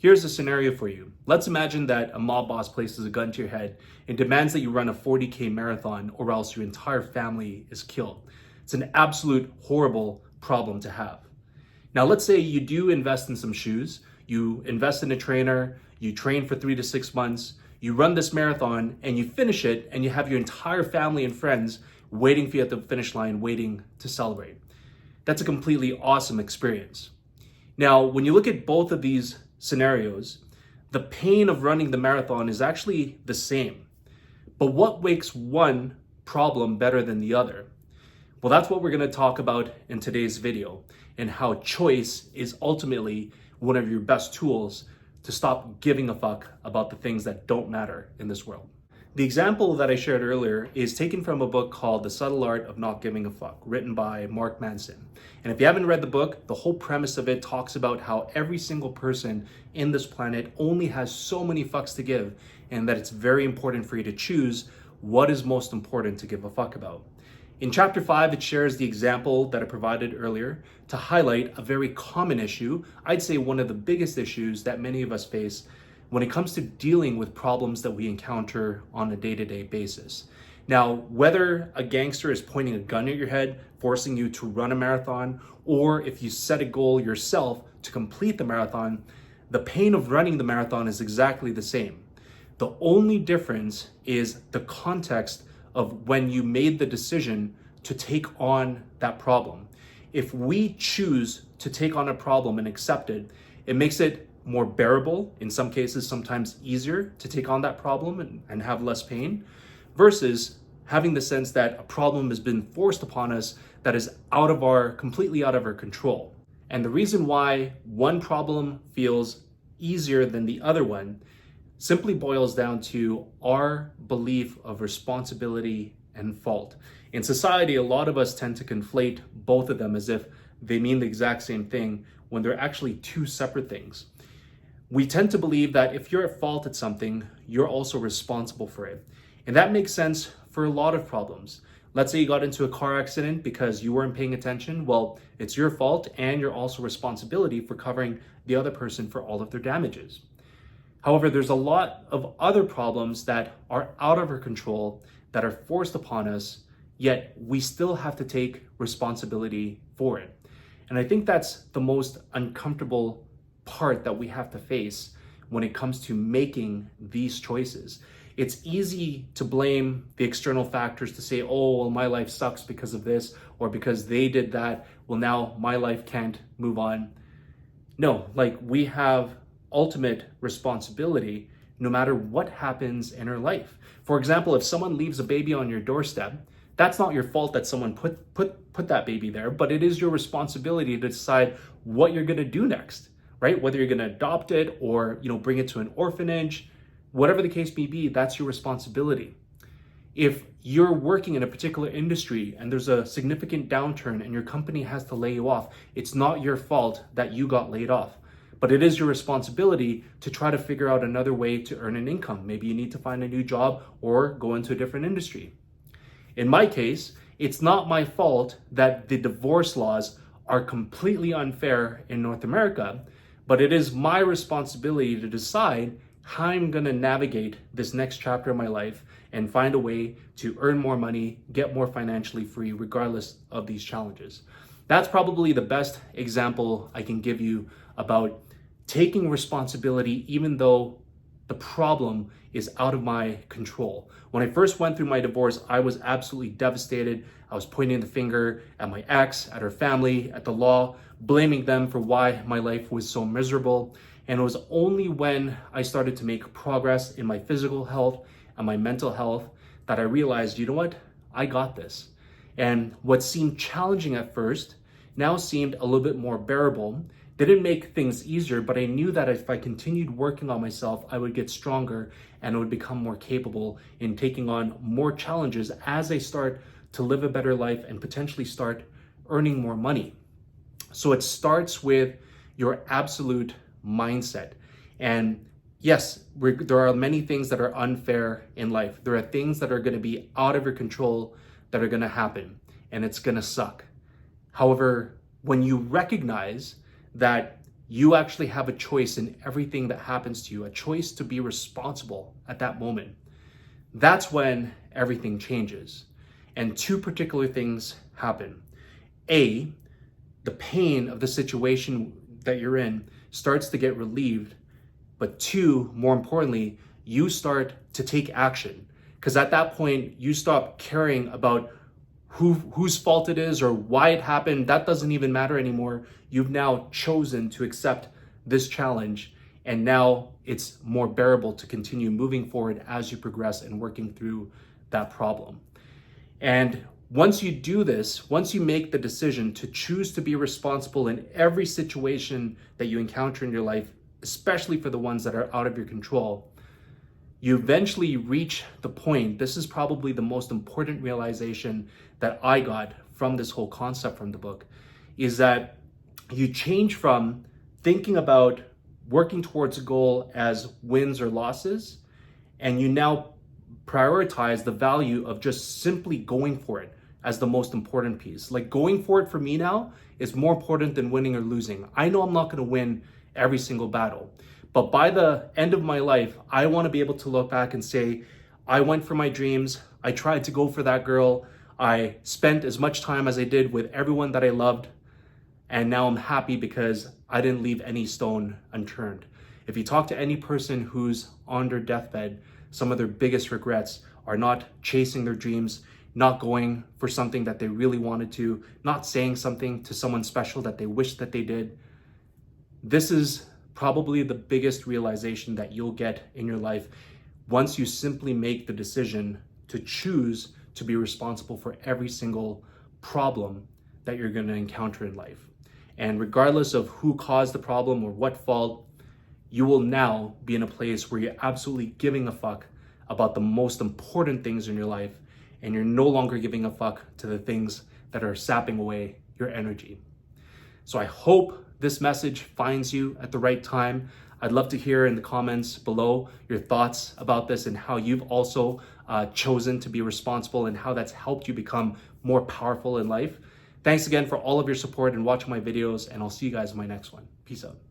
Here's a scenario for you. Let's imagine that a mob boss places a gun to your head and demands that you run a 40K marathon or else your entire family is killed. It's an absolute horrible problem to have. Now, let's say you do invest in some shoes, you invest in a trainer, you train for 3 to 6 months, you run this marathon and you finish it and you have your entire family and friends waiting for you at the finish line, waiting to celebrate. That's a completely awesome experience. Now, when you look at both of these scenarios, the pain of running the marathon is actually the same. But what makes one problem better than the other? Well, that's what we're going to talk about in today's video, and how choice is ultimately one of your best tools to stop giving a fuck about the things that don't matter in this world. The example that I shared earlier is taken from a book called The Subtle Art of Not Giving a Fuck, written by Mark Manson. And if you haven't read the book, the whole premise of it talks about how every single person in this planet only has so many fucks to give, and that it's very important for you to choose what is most important to give a fuck about. In chapter 5, it shares the example that I provided earlier to highlight a very common issue, I'd say one of the biggest issues that many of us face when it comes to dealing with problems that we encounter on a day-to-day basis. Now, whether a gangster is pointing a gun at your head, forcing you to run a marathon, or if you set a goal yourself to complete the marathon, the pain of running the marathon is exactly the same. The only difference is the context of when you made the decision to take on that problem. If we choose to take on a problem and accept it, it makes it more bearable, in some cases, sometimes easier to take on that problem and have less pain, versus having the sense that a problem has been forced upon us that is completely out of our control. And the reason why one problem feels easier than the other one simply boils down to our belief of responsibility and fault. In society, a lot of us tend to conflate both of them as if they mean the exact same thing when they're actually two separate things. We tend to believe that if you're at fault at something, you're also responsible for it. And that makes sense for a lot of problems. Let's say you got into a car accident because you weren't paying attention. Well, it's your fault, and you're also responsibility for covering the other person for all of their damages. However, there's a lot of other problems that are out of our control, that are forced upon us, yet we still have to take responsibility for it. And I think that's the most uncomfortable part that we have to face when it comes to making these choices. It's easy to blame the external factors, to say, oh, well, my life sucks because of this, or because they did that, well, now my life can't move on. No, we have ultimate responsibility no matter what happens in our life. For example, if someone leaves a baby on your doorstep, that's not your fault that someone put that baby there, but it is your responsibility to decide what you're going to do next, right? Whether you're going to adopt it or, bring it to an orphanage, whatever the case may be, that's your responsibility. If you're working in a particular industry and there's a significant downturn and your company has to lay you off, it's not your fault that you got laid off. But it is your responsibility to try to figure out another way to earn an income. Maybe you need to find a new job or go into a different industry. In my case, it's not my fault that the divorce laws are completely unfair in North America, but it is my responsibility to decide how I'm going to navigate this next chapter of my life and find a way to earn more money, get more financially free, regardless of these challenges. That's probably the best example I can give you about taking responsibility even though the problem is out of my control. When I first went through my divorce, I was absolutely devastated. I was pointing the finger at my ex, at her family, at the law, blaming them for why my life was so miserable. And it was only when I started to make progress in my physical health and my mental health that I realized, you know what? I got this. And what seemed challenging at first now seemed a little bit more bearable. They didn't make things easier, but I knew that if I continued working on myself, I would get stronger and I would become more capable in taking on more challenges as I start to live a better life and potentially start earning more money. So it starts with your absolute mindset. And yes, there are many things that are unfair in life. There are things that are going to be out of your control that are going to happen, and it's going to suck. However, when you recognize that you actually have a choice in everything that happens to you, a choice to be responsible at that moment. That's when everything changes. And two particular things happen. A, the pain of the situation that you're in starts to get relieved. But two, more importantly, you start to take action. Because at that point, you stop caring about whose fault it is or why it happened. That doesn't even matter anymore. You've now chosen to accept this challenge, and now it's more bearable to continue moving forward as you progress and working through that problem. And once you do this, once you make the decision to choose to be responsible in every situation that you encounter in your life, especially for the ones that are out of your control, you eventually reach the point. This is probably the most important realization that I got from this whole concept from the book, is that you change from thinking about working towards a goal as wins or losses, and you now prioritize the value of just simply going for it as the most important piece. Like, going for it for me now is more important than winning or losing. I know I'm not going to win every single battle, but by the end of my life, I want to be able to look back and say, I went for my dreams. I tried to go for that girl. I spent as much time as I did with everyone that I loved. And now I'm happy because I didn't leave any stone unturned. If you talk to any person who's on their deathbed, some of their biggest regrets are not chasing their dreams, not going for something that they really wanted to, not saying something to someone special that they wish that they did. This is probably the biggest realization that you'll get in your life once you simply make the decision to choose to be responsible for every single problem that you're going to encounter in life. And regardless of who caused the problem or what fault, you will now be in a place where you're absolutely giving a fuck about the most important things in your life, and you're no longer giving a fuck to the things that are sapping away your energy. So I hope this message finds you at the right time. I'd love to hear in the comments below your thoughts about this and how you've also chosen to be responsible and how that's helped you become more powerful in life. Thanks again for all of your support and watching my videos, and I'll see you guys in my next one. Peace out.